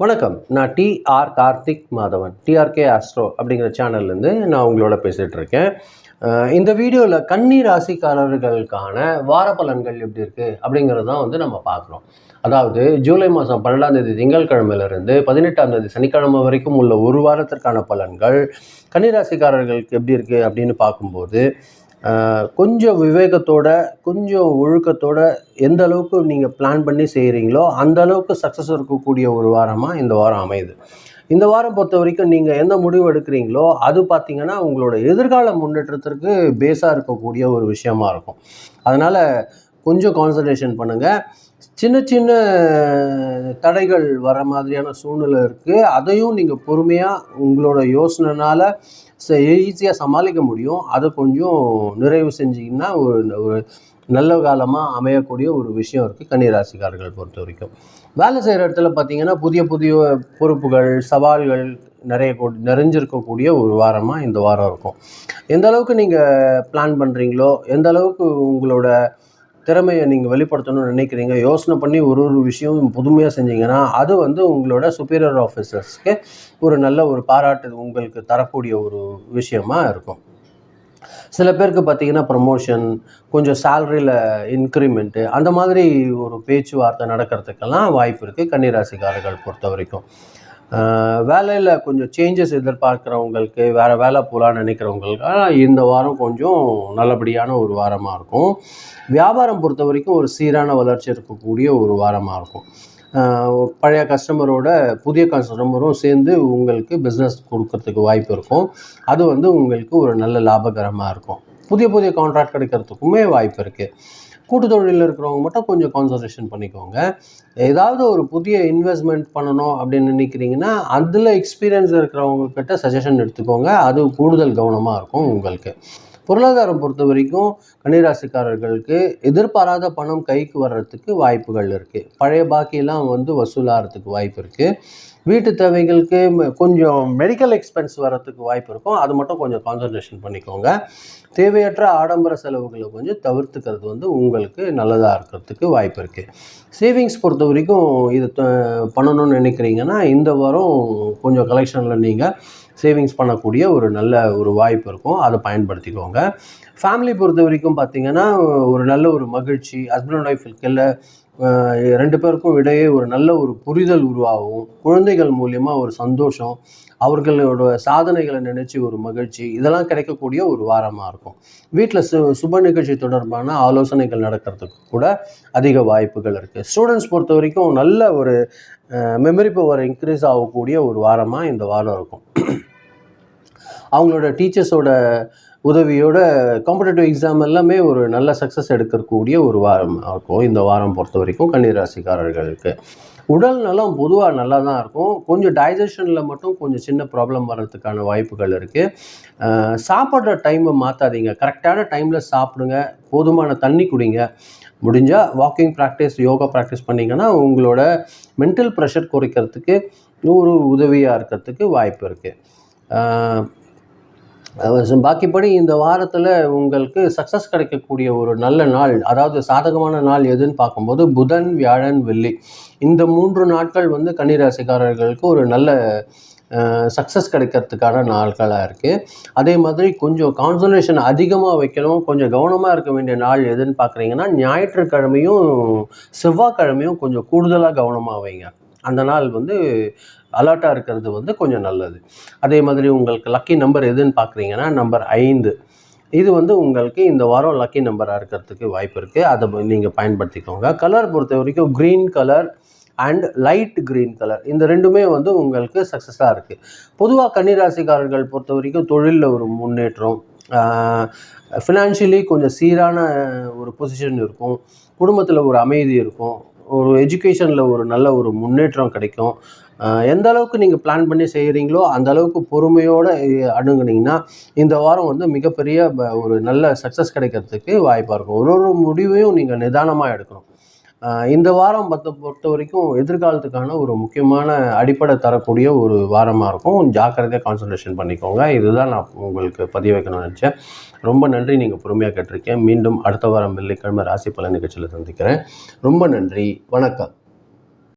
வணக்கம். நான் TR Karthik Madhavan. TRK astro அப்படிங்கிற சேனல்லேருந்து நான் உங்களோட பேசிகிட்டு இருக்கேன். இந்த வீடியோவில் கன்னி ராசிக்காரர்களுக்கான வார பலன்கள் எப்படி இருக்குது அப்படிங்கிறது தான் நம்ம பார்க்குறோம். அதாவது ஜூலை மாதம் 12ஆம் தேதி திங்கட்கிழமையிலிருந்து 18ஆம் தேதி சனிக்கிழமை வரைக்கும் உள்ள ஒரு வாரத்திற்கான பலன்கள் கன்னி ராசிக்காரர்களுக்கு எப்படி இருக்குது அப்படின்னு பார்க்கும்போது கொஞ்சம் விவேகத்தோட, கொஞ்சம் ஒழுக்கத்தோட எந்த அளவுக்கு நீங்கள் பிளான் பண்ணி செய்கிறீங்களோ அந்த அளவுக்கு சக்ஸஸ் இருக்கக்கூடிய ஒரு வாரமாக இந்த வாரம் அமையுது. இந்த வாரம் பொறுத்த வரைக்கும் நீங்கள் எந்த முடிவு எடுக்கிறீங்களோ அது பார்த்திங்கன்னா உங்களோட எதிர்கால முன்னேற்றத்திற்கு பேஸாக இருக்கக்கூடிய ஒரு விஷயமா இருக்கும். அதனால் கொஞ்சம் கான்சன்ட்ரேஷன் பண்ணுங்கள். சின்ன சின்ன தடைகள் வர மாதிரியான சூழ்நிலை இருக்குது. அதையும் நீங்கள் பொறுமையாக உங்களோட யோசனைனால் ஈஸியாக சமாளிக்க முடியும். அதை கொஞ்சம் நிறைவு செஞ்சிங்கன்னா ஒரு நல்ல காலமாக அமையக்கூடிய ஒரு விஷயம் இருக்குது கன்னி ராசிக்காரர்கள் பொறுத்த வரைக்கும். வேலை செய்கிற இடத்துல பார்த்திங்கன்னா புதிய புதிய பொறுப்புகள், சவால்கள் நிறைஞ்சிருக்கக்கூடிய ஒரு வாரமாக இந்த வாரம் இருக்கும். எந்த அளவுக்கு நீங்கள் பிளான் பண்ணுறீங்களோ, எந்த அளவுக்கு உங்களோட திறமையை நீங்கள் வெளிப்படுத்தணும்னு நினைக்கிறீங்க, யோசனை பண்ணி ஒரு விஷயம் புதுமையாக செஞ்சீங்கன்னா அது உங்களோட சுப்பீரியர் ஆஃபீஸர்ஸ்க்கு ஒரு நல்ல ஒரு பாராட்டு உங்களுக்கு தரக்கூடிய ஒரு விஷயமா இருக்கும். சில பேருக்கு பார்த்திங்கன்னா ப்ரமோஷன், கொஞ்சம் சேலரியில் இன்க்ரிமெண்ட்டு, அந்த மாதிரி ஒரு பேச்சுவார்த்தை நடக்கிறதுக்கெல்லாம் வாய்ப்பு இருக்குது கன்னிராசிக்காரர்கள் பொறுத்த வரைக்கும். வேலையில் கொஞ்சம் சேஞ்சஸ் எதிர்பார்க்குறவங்களுக்கு, வேறு வேலை போகலான்னு நினைக்கிறவங்களுக்கு இந்த வாரம் கொஞ்சம் நல்லபடியான ஒரு வாரமாக இருக்கும். வியாபாரம் பொறுத்த வரைக்கும் ஒரு சீரான வளர்ச்சி இருக்கக்கூடிய ஒரு வாரமாக இருக்கும். பழைய கஸ்டமரோட புதிய கஸ்டமரும் சேர்ந்து உங்களுக்கு பிஸ்னஸ் கொடுக்கறதுக்கு வாய்ப்பு இருக்கும். அது உங்களுக்கு ஒரு நல்ல லாபகரமாக இருக்கும். புதிய புதிய கான்ட்ராக்ட் கிடைக்கிறதுக்குமே வாய்ப்பு இருக்குது. கூட்டு தொழிலில் இருக்கிறவங்க மட்டும் கொஞ்சம் கான்சன்ட்ரேஷன் பண்ணிக்கோங்க. ஏதாவது ஒரு புதிய இன்வெஸ்ட்மெண்ட் பண்ணணும் அப்படின்னு நினைக்கிறீங்கன்னா அதில் எக்ஸ்பீரியன்ஸ் இருக்கிறவங்கக்கிட்ட சஜஷன் எடுத்துக்கோங்க. அது கூடுதல் கவனமாக இருக்கும் உங்களுக்கு. பொருளாதாரம் பொறுத்த வரைக்கும் கன்னிராசிக்காரர்களுக்கு எதிர்பாராத பணம் கைக்கு வர்றதுக்கு வாய்ப்புகள் இருக்குது. பழைய பாக்கியெல்லாம் வசூலாகிறதுக்கு வாய்ப்பு இருக்குது. வீட்டு தேவைகளுக்கு கொஞ்சம் மெடிக்கல் எக்ஸ்பென்ஸ் வர்றதுக்கு வாய்ப்பு இருக்கும். அது மட்டும் கொஞ்சம் கான்சன்ட்ரேஷன் பண்ணிக்கோங்க. தேவையற்ற ஆடம்பர செலவுகளை கொஞ்சம் தவிர்த்துக்கிறது உங்களுக்கு நல்லதாக இருக்கிறதுக்கு வாய்ப்பு இருக்குது. சேவிங்ஸ் பொறுத்த வரைக்கும் இது பண்ணணும்னு நினைக்கிறீங்கன்னா இந்த வாரம் கொஞ்சம் கலெக்ஷனில் நீங்கள் சேவிங்ஸ் பண்ணக்கூடிய ஒரு நல்ல ஒரு வாய்ப்பு இருக்கும். அதை பயன்படுத்திக்கோங்க. ஃபேமிலி பொறுத்த வரைக்கும் பார்த்திங்கன்னா ஒரு நல்ல ஒரு மகிழ்ச்சி, ஹஸ்பண்ட் அண்ட் ஒய்ஃப் இருக்கையில் 2 பேருக்கும் இடையே ஒரு நல்ல ஒரு புரிதல் உருவாகும். குழந்தைகள் மூலியமாக ஒரு சந்தோஷம், அவர்களோட சாதனைகளை நினச்சி ஒரு மகிழ்ச்சி, இதெல்லாம் கிடைக்கக்கூடிய ஒரு வாரமாக இருக்கும். வீட்டில் சுப நிகழ்ச்சி தொடர்பான ஆலோசனைகள் நடக்கிறதுக்கு கூட அதிக வாய்ப்புகள் இருக்குது. ஸ்டூடெண்ட்ஸ் பொறுத்த வரைக்கும் நல்ல ஒரு மெமரி பவர் இன்க்ரீஸ் ஆகக்கூடிய ஒரு வாரமாக இந்த வாரம் இருக்கும். அவங்களோட டீச்சர்ஸோட உதவியோட காம்படிட்டிவ் எக்ஸாம் எல்லாமே ஒரு நல்ல சக்ஸஸ் எடுக்கக்கூடிய ஒரு வாரம் இருக்கும் இந்த வாரம் பொறுத்த வரைக்கும் கன்னிராசிக்காரர்களுக்கு. உடல் நலம் பொதுவாக நல்லா தான் இருக்கும். கொஞ்சம் டைஜஷனில் மட்டும் கொஞ்சம் சின்ன ப்ராப்ளம் வர்றதுக்கான வாய்ப்புகள் இருக்குது. சாப்பிட்ற டைமை மாற்றாதீங்க. கரெக்டான டைமில் சாப்பிடுங்க. போதுமான தண்ணி குடிங்க. முடிஞ்சால் வாக்கிங் ப்ராக்டிஸ், யோகா ப்ராக்டிஸ் பண்ணிங்கன்னா உங்களோட மென்டல் ப்ரெஷர் குறைக்கிறதுக்கு ஒரு உதவியாக இருக்கிறதுக்கு வாய்ப்பு இருக்குது. பாக்கிப்படி இந்த வாரத்தில் உங்களுக்கு சக்ஸஸ் கிடைக்கக்கூடிய ஒரு நல்ல நாள், அதாவது சாதகமான நாள் எதுன்னு பார்க்கும்போது புதன், வியாழன், வெள்ளி, இந்த 3 நாட்கள் கன்னிராசிக்காரர்களுக்கு ஒரு நல்ல சக்ஸஸ் கிடைக்கிறதுக்கான நாட்களாக இருக்குது. அதே மாதிரி கொஞ்சம் கான்சன்ட்ரேஷன் அதிகமாக வைக்கணும், கொஞ்சம் கவனமாக இருக்க வேண்டிய நாள் எதுன்னு பார்க்குறீங்கன்னா ஞாயிற்றுக்கிழமையும் செவ்வாய்க்கிழமையும் கொஞ்சம் கூடுதலாக கவனமாக வைங்க. அந்த நாள் அலர்ட்டாக இருக்கிறது கொஞ்சம் நல்லது. அதே மாதிரி உங்களுக்கு லக்கி நம்பர் எதுன்னு பார்க்குறீங்கன்னா நம்பர் 5. இது உங்களுக்கு இந்த வாரம் லக்கி நம்பராக இருக்கிறதுக்கு வாய்ப்பு இருக்குது. அதை நீங்கள் பயன்படுத்திக்கோங்க. கலர் பொறுத்த வரைக்கும் green colour and light green colour, இந்த ரெண்டுமே உங்களுக்கு சக்ஸஸாக இருக்குது. பொதுவாக கன்னிராசிக்காரர்கள் பொறுத்த வரைக்கும் தொழிலில் ஒரு முன்னேற்றம், ஃபினான்ஷியலி கொஞ்சம் சீரான ஒரு பொசிஷன் இருக்கும். குடும்பத்தில் ஒரு அமைதி இருக்கும். ஒரு எஜுகேஷனில் ஒரு நல்ல ஒரு முன்னேற்றம் கிடைக்கும். எந்த அளவுக்கு நீங்கள் பிளான் பண்ணி செய்கிறீங்களோ அந்த அளவுக்கு பொறுமையோடு அணுகுனீங்கன்னா இந்த வாரம் மிகப்பெரிய ஒரு நல்ல சக்ஸஸ் கிடைக்கிறதுக்கு வாய்ப்பாக இருக்கும். ஒரு முடிவையும் நீங்கள் நிதானமாக எடுக்கணும். இந்த வாரம் பொறுத்த வரைக்கும் எதிர்காலத்துக்கான ஒரு முக்கியமான அடிப்படை தரக்கூடிய ஒரு வாரமாக இருக்கும். ஜாக்கிரதையாக கான்சன்ட்ரேஷன் பண்ணிக்கோங்க. இதுதான் நான் உங்களுக்கு பதிவு வைக்கணும்னு நினச்சேன். ரொம்ப நன்றி, நீங்கள் பொறுமையாக கேட்டிருக்கேன். மீண்டும் அடுத்த வாரம் வெள்ளிக்கிழமை ராசி பலன் நிகழ்ச்சியில் சந்திக்கிறேன். ரொம்ப நன்றி, வணக்கம்.